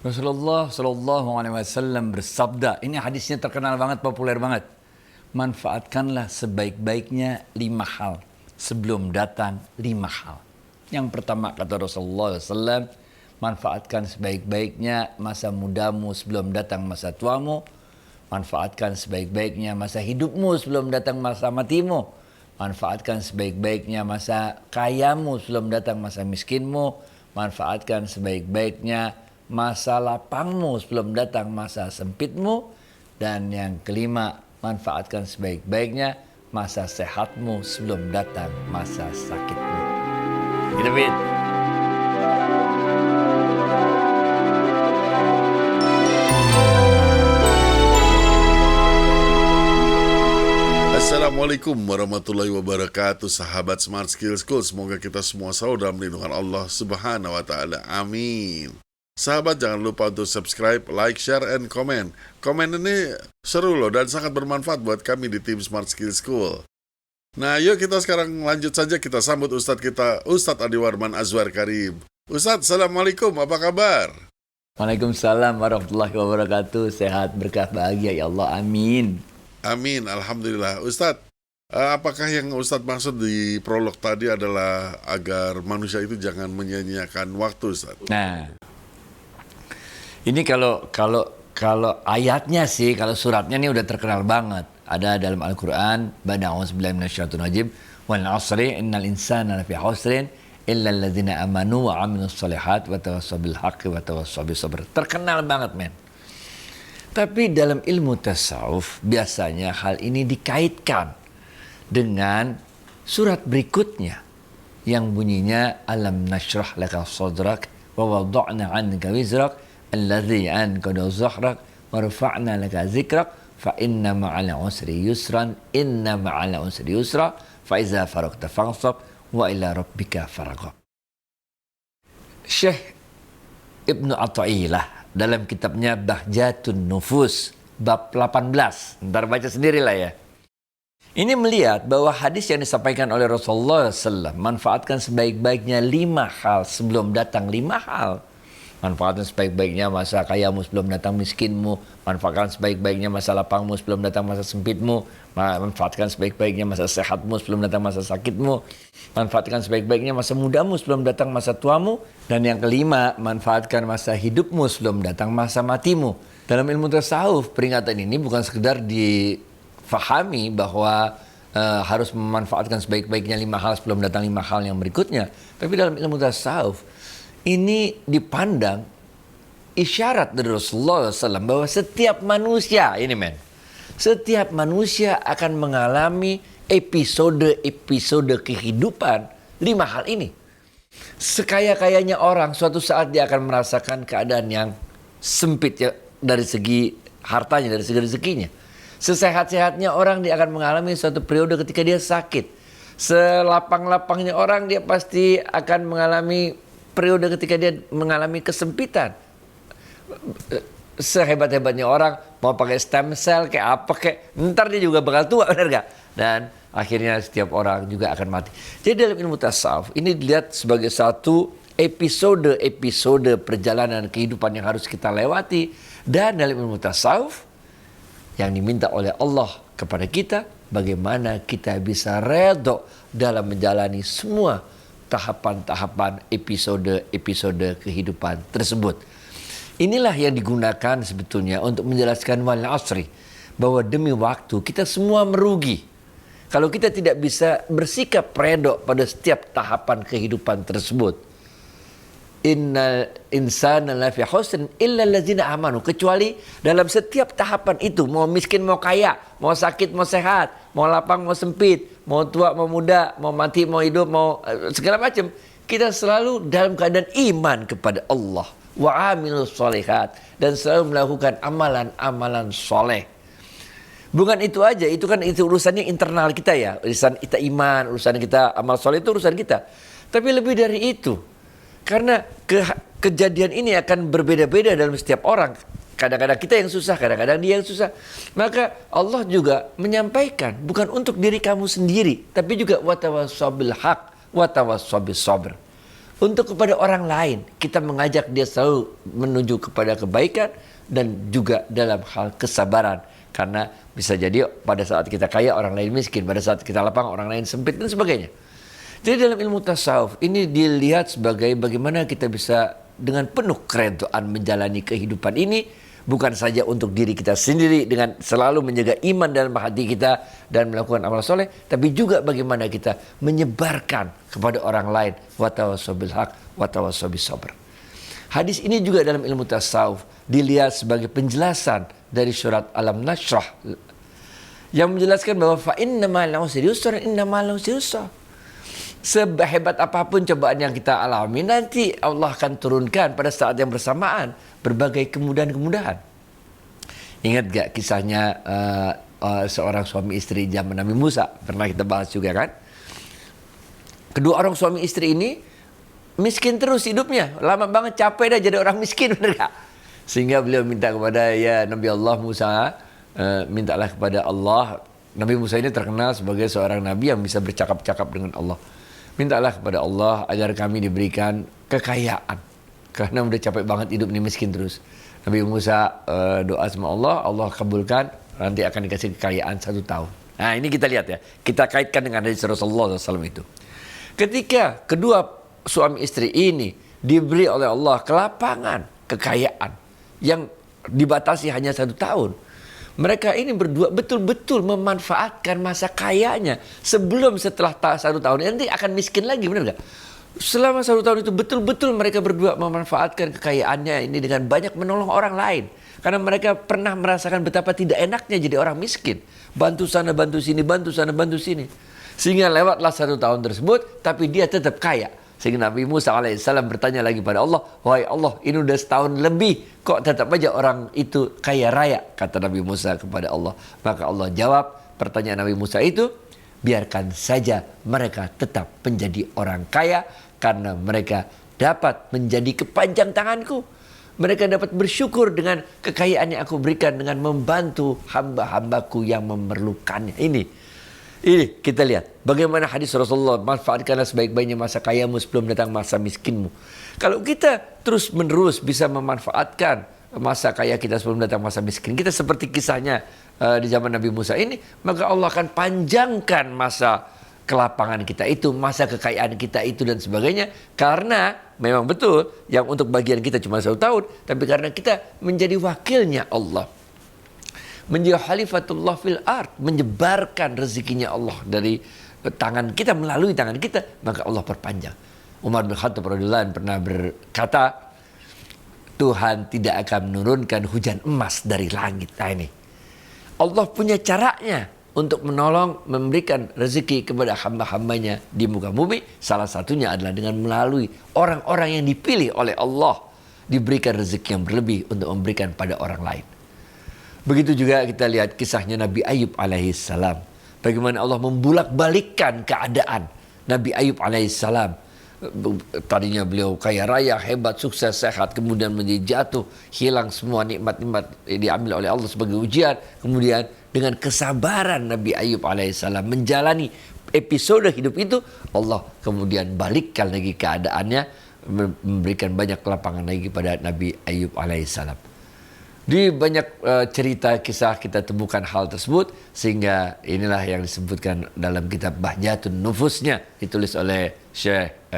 Rasulullah Shallallahu Alaihi Wasallam bersabda, ini hadisnya terkenal banget, populer banget. Manfaatkanlah sebaik-baiknya 5 hal sebelum datang 5 hal. Yang pertama kata Rasulullah SAW, manfaatkan sebaik-baiknya masa mudamu sebelum datang masa tuamu. Manfaatkan sebaik-baiknya masa hidupmu sebelum datang masa matimu. Manfaatkan sebaik-baiknya masa kayamu sebelum datang masa miskinmu. Manfaatkan sebaik-baiknya masa lapangmu sebelum datang masa sempitmu. Dan yang kelima, manfaatkan sebaik-baiknya masa sehatmu sebelum datang masa sakitmu. Gitu, Fit. Assalamualaikum warahmatullahi wabarakatuh, sahabat Smart Skill School. Semoga kita semua selalu dalam lindungan Allah Subhanahu wa Ta'ala. Amin. Sahabat, jangan lupa untuk subscribe, like, share, and comment. Komen ini seru loh dan sangat bermanfaat buat kami di tim Smart Skill School. Nah, yuk kita sekarang lanjut saja, kita sambut Ustadz kita, Ustadz Adi Warman Azwar Karim. Ustadz, Assalamualaikum, apa kabar? Waalaikumsalam warahmatullahi wabarakatuh. Sehat, berkah, bahagia ya Allah, amin. Amin, Alhamdulillah. Ustadz, apakah yang Ustadz maksud di prolog tadi adalah agar manusia itu jangan menyia-nyiakan waktu, Ustadz? Nah, ini kalau ayatnya sih, kalau suratnya ini udah terkenal banget. Ada dalam Al-Quran, A'udzubillahi minasyaitonir rajim, wal 'asri innal insana lafi khusrin illa alladzina amanu wa 'amilus shalihat wa tawassaw bil haqqi wa tawassaw bis sabr. Terkenal banget, men. Tapi dalam ilmu tasawuf biasanya hal ini dikaitkan dengan surat berikutnya yang bunyinya alam nashrah laka sadrak wa wada'na 'anka wizrak alladzi anqadha dhahrak wa rafa'na laka zikrak fa inna ma'al usri yusran inna ma'al usri yusra fa iza faragta fansab wa ila rabbika farghab. Syekh Ibnu Athaillah dalam kitabnya Bahjatun Nufus bab 18, ntar baca sendirilah ya. Ini melihat bahwa hadis yang disampaikan oleh Rasulullah SAW, manfaatkan sebaik-baiknya 5 hal sebelum datang 5 hal. Manfaatkan sebaik-baiknya masa kayamu sebelum datang miskinmu. Manfaatkan sebaik-baiknya masa lapangmu sebelum datang masa sempitmu. Manfaatkan sebaik-baiknya masa sehatmu sebelum datang masa sakitmu. Manfaatkan sebaik-baiknya masa mudamu sebelum datang masa tuamu. Dan yang kelima, manfaatkan masa hidupmu sebelum datang masa matimu. Dalam ilmu tasawuf, peringatan ini bukan sekedar difahami bahwa harus memanfaatkan sebaik-baiknya 5 hal sebelum datang 5 hal yang berikutnya. Tapi dalam ilmu tasawuf, ini dipandang isyarat dari Rasulullah SAW bahwa setiap manusia, setiap manusia akan mengalami episode-episode kehidupan 5 hal ini. Sekaya-kayanya orang, suatu saat dia akan merasakan keadaan yang sempit ya, dari segi hartanya, dari segi rezekinya. Sesehat-sehatnya orang, dia akan mengalami suatu periode ketika dia sakit. Selapang-lapangnya orang, dia pasti akan mengalami periode ketika dia mengalami kesempitan. Sehebat-hebatnya orang mau pakai stem cell kayak apa kayak, ntar dia juga bakal tua, benar gak? Dan akhirnya setiap orang juga akan mati. Jadi dalam ilmu tasawuf ini dilihat sebagai satu episode perjalanan kehidupan yang harus kita lewati. Dan dalam ilmu tasawuf yang diminta oleh Allah kepada kita, bagaimana kita bisa redho dalam menjalani semua tahapan-tahapan episode kehidupan tersebut. Inilah yang digunakan sebetulnya untuk menjelaskan wal asri, bahwa demi waktu kita semua merugi kalau kita tidak bisa bersikap redho pada setiap tahapan kehidupan tersebut. Innal insana lafi khusrin illa alladzina amanu, kecuali dalam setiap tahapan itu, mau miskin mau kaya, mau sakit mau sehat, mau lapang mau sempit, mau tua mau muda, mau mati mau hidup, mau segala macam, kita selalu dalam keadaan iman kepada Allah wa amilus sholihat, dan selalu melakukan amalan-amalan soleh. Bukan itu aja, itu urusannya internal kita ya, urusan kita iman, urusan kita amal soleh, itu urusan kita. Tapi lebih dari itu, karena kejadian ini akan berbeda-beda dalam setiap orang. Kadang-kadang kita yang susah, kadang-kadang dia yang susah. Maka Allah juga menyampaikan, bukan untuk diri kamu sendiri, tapi juga watawassaw bil haq, watawassaw bis sabr. Untuk kepada orang lain, kita mengajak dia selalu menuju kepada kebaikan dan juga dalam hal kesabaran. Karena bisa jadi pada saat kita kaya orang lain miskin, pada saat kita lapang orang lain sempit dan sebagainya. Jadi dalam ilmu tasawuf ini dilihat sebagai bagaimana kita bisa dengan penuh keredoan menjalani kehidupan ini. Bukan saja untuk diri kita sendiri dengan selalu menjaga iman dalam hati kita dan melakukan amal soleh, tapi juga bagaimana kita menyebarkan kepada orang lain. Watawassaw bil haq, watawassaw bis sabr. Hadis ini juga dalam ilmu tasawuf dilihat sebagai penjelasan dari surat Alam Nashrah yang menjelaskan bahwa fa inna ma'al usri yusra, inna ma'al usri yusra. Sehebat apapun cobaan yang kita alami, nanti Allah akan turunkan pada saat yang bersamaan berbagai kemudahan-kemudahan. Ingat gak kisahnya seorang suami istri zaman Nabi Musa? Pernah kita bahas juga kan? Kedua orang suami istri ini miskin terus hidupnya. Lama banget, capek dah jadi orang miskin, bener gak? Sehingga beliau minta kepada Nabi Allah Musa, mintalah kepada Allah. Nabi Musa ini terkenal sebagai seorang nabi yang bisa bercakap-cakap dengan Allah. Mintalah kepada Allah agar kami diberikan kekayaan. Karena udah capek banget hidup ini miskin terus. Nabi Musa doa sama Allah, Allah kabulkan, nanti akan dikasih kekayaan 1 tahun. Nah ini kita lihat ya, kita kaitkan dengan hadis Rasulullah SAW itu. Ketika kedua suami istri ini diberi oleh Allah kelapangan, kekayaan yang dibatasi hanya 1 tahun. Mereka ini berdua betul-betul memanfaatkan masa kayanya sebelum setelah 1 tahun nanti akan miskin lagi, benar gak? Selama 1 tahun itu betul-betul mereka berdua memanfaatkan kekayaannya ini dengan banyak menolong orang lain. Karena mereka pernah merasakan betapa tidak enaknya jadi orang miskin. Bantu sana, bantu sini, bantu sana, bantu sini. Sehingga lewatlah 1 tahun tersebut, tapi dia tetap kaya. Sehingga Nabi Musa alaihissalam bertanya lagi pada Allah, wahai Allah, ini udah setahun lebih, kok tetap aja orang itu kaya raya? Kata Nabi Musa kepada Allah. Maka Allah jawab pertanyaan Nabi Musa itu, biarkan saja mereka tetap menjadi orang kaya, karena mereka dapat menjadi kepanjang tanganku. Mereka dapat bersyukur dengan kekayaan yang aku berikan dengan membantu hamba-hambaku yang memerlukannya. Ini kita lihat bagaimana hadis Rasulullah, manfaatkanlah sebaik-baiknya masa kayamu sebelum datang masa miskinmu. Kalau kita terus menerus bisa memanfaatkan masa kaya kita sebelum datang masa miskin kita, seperti kisahnya di zaman Nabi Musa ini, maka Allah akan panjangkan masa kelapangan kita itu, masa kekayaan kita itu dan sebagainya. Karena memang betul yang untuk bagian kita cuma 1 tahun, tapi karena kita menjadi wakilnya Allah, menjadi khalifatullah fil ard, menyebarkan rezekinya Allah dari tangan kita, melalui tangan kita, maka Allah perpanjang. Umar bin Khattab radhiyallahu anhu pernah berkata, Tuhan tidak akan menurunkan hujan emas dari langit. Nah ini, Allah punya caranya untuk menolong, memberikan rezeki kepada hamba-hambanya di muka bumi. Salah satunya adalah dengan melalui orang-orang yang dipilih oleh Allah, diberikan rezeki yang berlebih untuk memberikan pada orang lain. Begitu juga kita lihat kisahnya Nabi Ayub alaihissalam. Bagaimana Allah membulak-balikkan keadaan Nabi Ayub alaihissalam. Tadinya beliau kaya raya, hebat, sukses, sehat, kemudian menjadi jatuh, hilang semua nikmat-nikmat diambil oleh Allah sebagai ujian. Kemudian dengan kesabaran Nabi Ayub alaihissalam menjalani episode hidup itu, Allah kemudian balikkan lagi keadaannya, memberikan banyak kelapangan lagi pada Nabi Ayub alaihissalam. Di banyak cerita kisah kita temukan hal tersebut, sehingga inilah yang disebutkan dalam kitab Bahjatun Nufusnya, ditulis oleh Syekh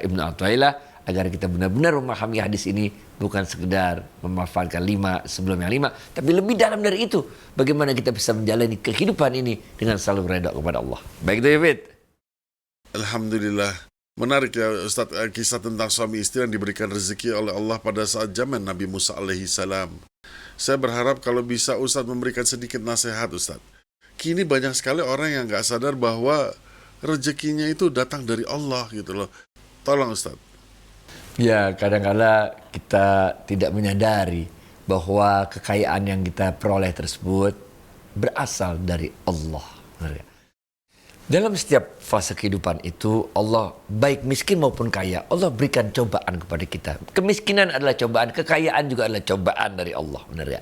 Ibnu Athaillah, agar kita benar-benar memahami hadis ini, bukan sekedar memanfaatkan 5 sebelum yang 5, tapi lebih dalam dari itu, bagaimana kita bisa menjalani kehidupan ini dengan selalu redha kepada Allah. Baik itu ya, Fit. Alhamdulillah. Menarik ya Ustaz, kisah tentang suami istri yang diberikan rezeki oleh Allah pada saat zaman Nabi Musa alaihi salam. Saya berharap kalau bisa Ustaz memberikan sedikit nasihat Ustaz. Kini banyak sekali orang yang gak sadar bahwa rezekinya itu datang dari Allah gitu loh. Tolong Ustaz. Ya, kadang-kadang kita tidak menyadari bahwa kekayaan yang kita peroleh tersebut berasal dari Allah. Dalam setiap fase kehidupan itu, Allah baik miskin maupun kaya, Allah berikan cobaan kepada kita. Kemiskinan adalah cobaan, kekayaan juga adalah cobaan dari Allah, benar ya?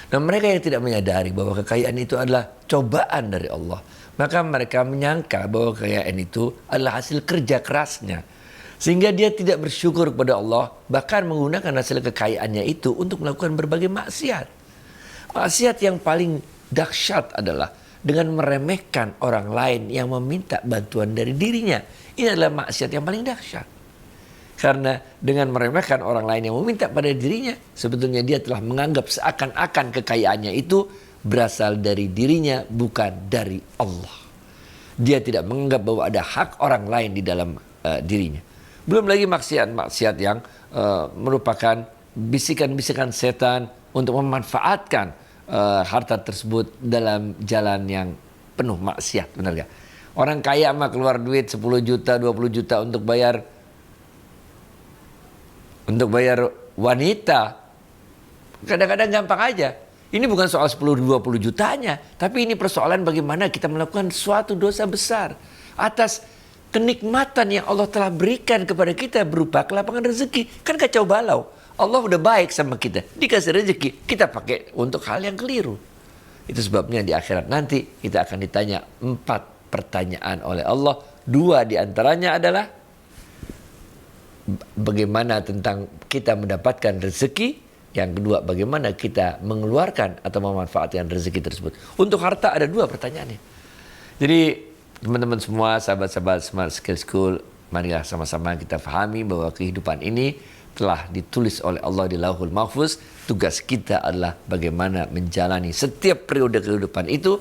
Nah, mereka yang tidak menyadari bahwa kekayaan itu adalah cobaan dari Allah, maka mereka menyangka bahwa kekayaan itu adalah hasil kerja kerasnya. Sehingga dia tidak bersyukur kepada Allah, bahkan menggunakan hasil kekayaannya itu untuk melakukan berbagai maksiat. Maksiat yang paling dahsyat adalah dengan meremehkan orang lain yang meminta bantuan dari dirinya. Ini adalah maksiat yang paling dahsyat. Karena dengan meremehkan orang lain yang meminta pada dirinya, sebetulnya dia telah menganggap seakan-akan kekayaannya itu berasal dari dirinya, bukan dari Allah. Dia tidak menganggap bahwa ada hak orang lain di dalam dirinya. Belum lagi maksiat-maksiat yang merupakan bisikan-bisikan setan untuk memanfaatkan harta tersebut dalam jalan yang penuh maksiat, benar gak? Orang kaya mah keluar duit 10 juta, 20 juta untuk bayar wanita. Kadang-kadang gampang aja. Ini bukan soal 10-20 jutanya, tapi ini persoalan bagaimana kita melakukan suatu dosa besar atas kenikmatan yang Allah telah berikan kepada kita berupa kelapangan rezeki. Kan kacau balau. Allah udah baik sama kita. Dikasih rezeki, kita pakai untuk hal yang keliru. Itu sebabnya di akhirat nanti kita akan ditanya 4 pertanyaan oleh Allah. 2 diantaranya adalah bagaimana tentang kita mendapatkan rezeki. Yang kedua, bagaimana kita mengeluarkan atau memanfaatkan rezeki tersebut. Untuk harta ada 2 pertanyaannya. Jadi teman-teman semua, sahabat-sahabat Smart Skill School, marilah sama-sama kita fahami bahwa kehidupan ini telah ditulis oleh Allah di Lauhul Mahfuz. Tugas kita adalah bagaimana menjalani setiap periode kehidupan itu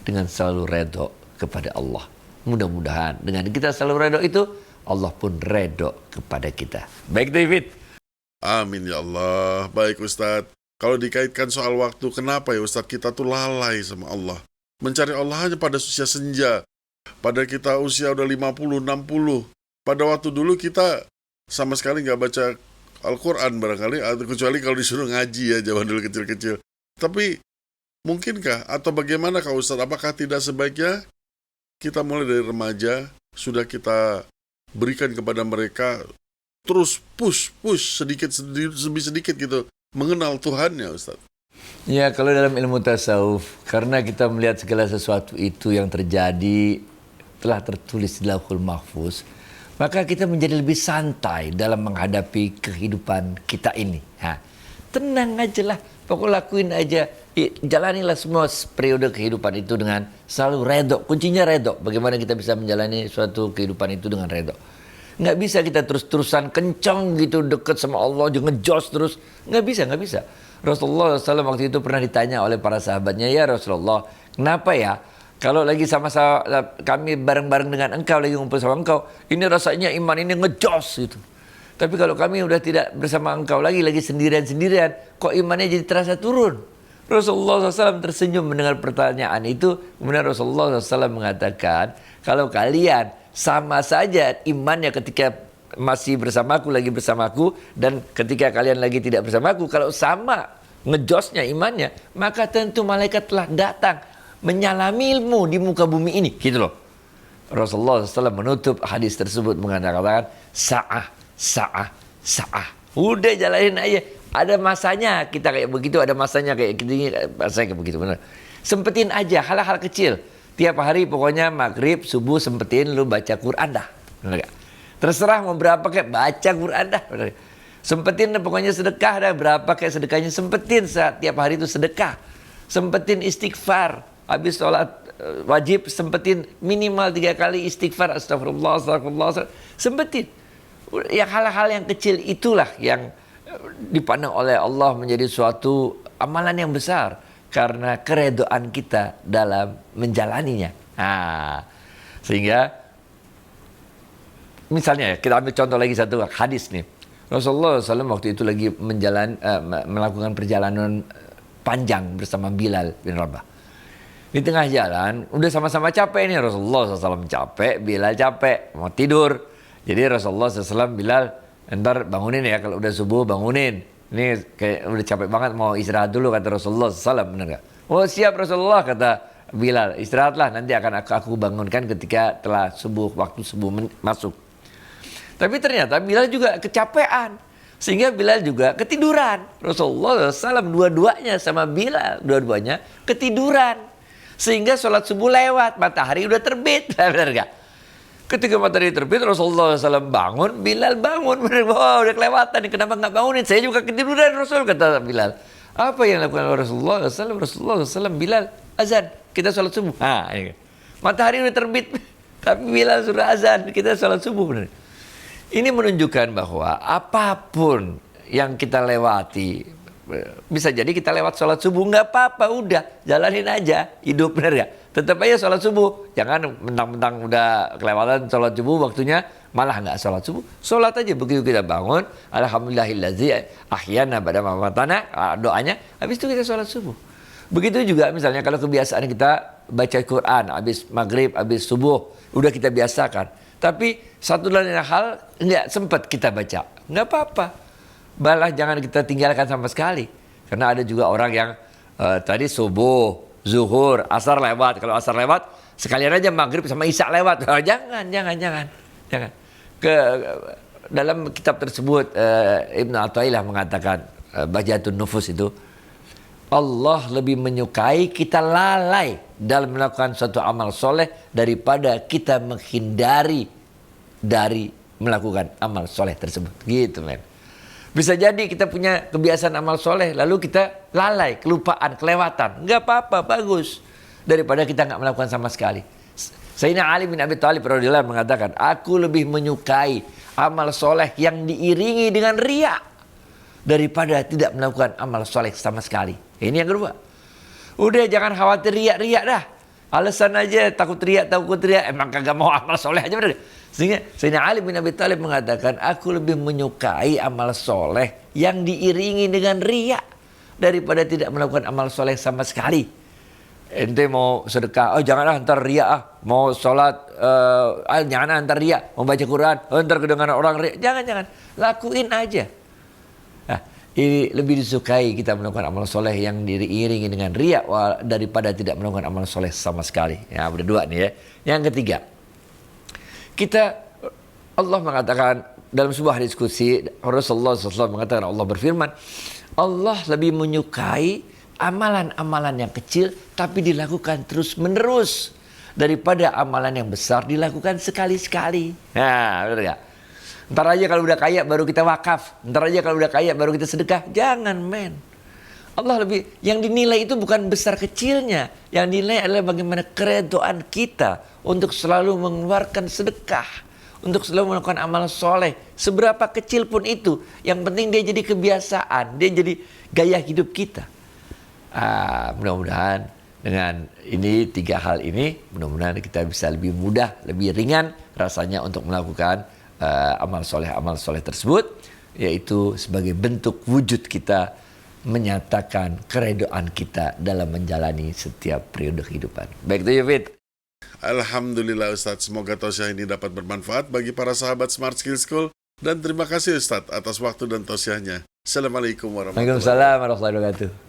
dengan selalu redho kepada Allah. Mudah-mudahan dengan kita selalu redho itu, Allah pun redho kepada kita. Baik David. Amin ya Allah. Baik Ustadz, kalau dikaitkan soal waktu, kenapa ya Ustadz kita tuh lalai sama Allah? Mencari Allah hanya pada usia senja. Pada kita usia udah 50, 60. Pada waktu dulu kita sama sekali nggak baca Al-Quran barangkali, atau kecuali kalau disuruh ngaji ya, zaman dulu kecil-kecil. Tapi mungkinkah atau bagaimana Kak Ustadz? Apakah tidak sebaiknya kita mulai dari remaja, sudah kita berikan kepada mereka, terus push sedikit demi sedikit gitu, mengenal Tuhannya Ustadz? Ya, kalau dalam ilmu tasawuf, karena kita melihat segala sesuatu itu yang terjadi telah tertulis di Lauhul Mahfuz, maka kita menjadi lebih santai dalam menghadapi kehidupan kita ini. Tenang aja lah, pokoknya lakuin aja, jalanilah semua periode kehidupan itu dengan selalu redho. Kuncinya redho. Bagaimana kita bisa menjalani suatu kehidupan itu dengan redho? Nggak bisa kita terus-terusan kencang gitu deket sama Allah, ngejos terus. Nggak bisa. Rasulullah SAW waktu itu pernah ditanya oleh para sahabatnya, ya Rasulullah, kenapa ya kalau lagi sama-sama kami bareng-bareng dengan engkau, lagi ngumpul sama engkau, ini rasanya iman ini ngejos gitu. Tapi kalau kami udah tidak bersama engkau lagi sendirian-sendirian, kok imannya jadi terasa turun? Rasulullah SAW tersenyum mendengar pertanyaan itu. Kemudian Rasulullah SAW mengatakan, kalau kalian sama saja imannya ketika masih bersamaku, lagi bersamaku, dan ketika kalian lagi tidak bersamaku, kalau sama ngejosnya imannya, maka tentu malaikat telah datang menyalami ilmu di muka bumi ini, gitu loh. Rasulullah SAW menutup hadis tersebut mengatakan sa'ah. Udah jalanin aja. Ada masanya kita kayak begitu, ada masanya kayak gini, masanya kayak begitu, benar. Sempetin aja hal-hal kecil. Tiap hari pokoknya maghrib, subuh sempetin lu baca Quran dah. Benar gak? Terserah mau berapa kayak baca Quran dah. Benar. Sempetin pokoknya sedekah dah, berapa kayak sedekahnya sempetin, tiap hari itu sedekah. Sempetin istighfar. Habis sholat wajib sempetin minimal 3 kali istighfar, astagfirullah. Sempetin. Yang hal-hal yang kecil itulah yang dipandang oleh Allah menjadi suatu amalan yang besar karena keredoan kita dalam menjalaninya. Sehingga misalnya kita ambil contoh lagi satu hadis nih. Rasulullah SAW waktu itu lagi melakukan perjalanan panjang bersama Bilal bin Rabah. Di tengah jalan, udah sama-sama capek nih, Rasulullah SAW capek, Bilal capek, mau tidur. Jadi Rasulullah SAW, Bilal, ntar bangunin ya, kalau udah subuh bangunin. Ini kayak udah capek banget, mau istirahat dulu, kata Rasulullah SAW, benar gak? Oh siap Rasulullah, kata Bilal, istirahatlah, nanti akan aku bangunkan ketika telah subuh, waktu subuh masuk. Tapi ternyata Bilal juga kecapean, sehingga Bilal juga ketiduran. Rasulullah SAW dua-duanya sama Bilal, dua-duanya ketiduran. Sehingga sholat subuh lewat, matahari udah terbit, benar gak? Ketika matahari terbit, Rasulullah SAW bangun, Bilal bangun. Wah, udah kelewatan nih, kenapa nggak bangunin? Saya juga ketiduran, Rasul, kata Bilal. Apa yang dilakukan Rasulullah SAW? Rasulullah SAW, Bilal, azan, kita sholat subuh. Nah, ini. Matahari udah terbit, tapi Bilal sudah azan, kita sholat subuh. Benar. Ini menunjukkan bahwa apapun yang kita lewati, bisa jadi kita lewat sholat subuh, nggak apa-apa, udah, jalanin aja, hidup, benar nggak? Tetap aja sholat subuh. Jangan mentang-mentang udah kelewatan sholat subuh waktunya malah nggak sholat subuh. Sholat aja begitu kita bangun. Alhamdulillahillazi ahyana ba'da ma amatana, doanya. Habis itu kita sholat subuh. Begitu juga misalnya kalau kebiasaan kita baca Quran habis maghrib, habis subuh, udah kita biasakan. Tapi satu dan lain hal nggak sempat kita baca, nggak apa-apa. Malah jangan kita tinggalkan sama sekali. Karena ada juga orang yang tadi subuh, zuhur, asar lewat. Kalau asar lewat, sekalian aja maghrib sama isya lewat. Oh, jangan. Dalam kitab tersebut, Ibn Athaillah mengatakan, Bahjatun Nufus itu, Allah lebih menyukai kita lalai dalam melakukan suatu amal soleh daripada kita menghindari dari melakukan amal soleh tersebut. Gitu, men. Bisa jadi kita punya kebiasaan amal soleh, lalu kita lalai, kelupaan, kelewatan. Nggak apa-apa, bagus. Daripada kita nggak melakukan sama sekali. Sayyidina Ali bin Abi Thalib radhiyallahu anhu mengatakan, aku lebih menyukai amal soleh yang diiringi dengan riya daripada tidak melakukan amal soleh sama sekali. Ini yang kedua. Udah, jangan khawatir riya dah. Alasan aja takut riya, emang kagak mau amal soleh aja, bener. Sehingga Sayyidina Ali bin Abi Thalib mengatakan, aku lebih menyukai amal soleh yang diiringi dengan riya daripada tidak melakukan amal soleh sama sekali. Ente mau sedekah, oh janganlah antar riya mau sholat, jangan antar riya, mau baca Quran, antar kedengaran orang riya, jangan, lakuin aja. Nah, ini lebih disukai kita melakukan amal soleh yang diiringi dengan riya daripada tidak melakukan amal soleh sama sekali. Ya, udah dua nih ya. Yang ketiga, Allah mengatakan dalam sebuah diskusi, Rasulullah SAW mengatakan, Allah berfirman, Allah lebih menyukai amalan-amalan yang kecil tapi dilakukan terus-menerus daripada amalan yang besar dilakukan sekali-sekali. Nah, benar gak? Ntar aja kalau udah kaya baru kita wakaf, ntar aja kalau udah kaya baru kita sedekah. Jangan, men. Allah lebih, yang dinilai itu bukan besar kecilnya, yang dinilai adalah bagaimana keredoan kita untuk selalu mengeluarkan sedekah, untuk selalu melakukan amal soleh, seberapa kecil pun itu. Yang penting dia jadi kebiasaan, dia jadi gaya hidup kita. Mudah-mudahan dengan ini, tiga hal ini, mudah-mudahan kita bisa lebih mudah, lebih ringan rasanya untuk melakukan amal soleh tersebut, yaitu sebagai bentuk wujud kita menyatakan keredoan kita dalam menjalani setiap periode kehidupan. Baik itu ya, Fit. Alhamdulillah Ustadz, semoga tausiah ini dapat bermanfaat bagi para sahabat Smart Skill School. Dan terima kasih Ustadz atas waktu dan tausiahnya. Assalamualaikum warahmatullahi wabarakatuh. Waalaikumsalam warahmatullahi wabarakatuh.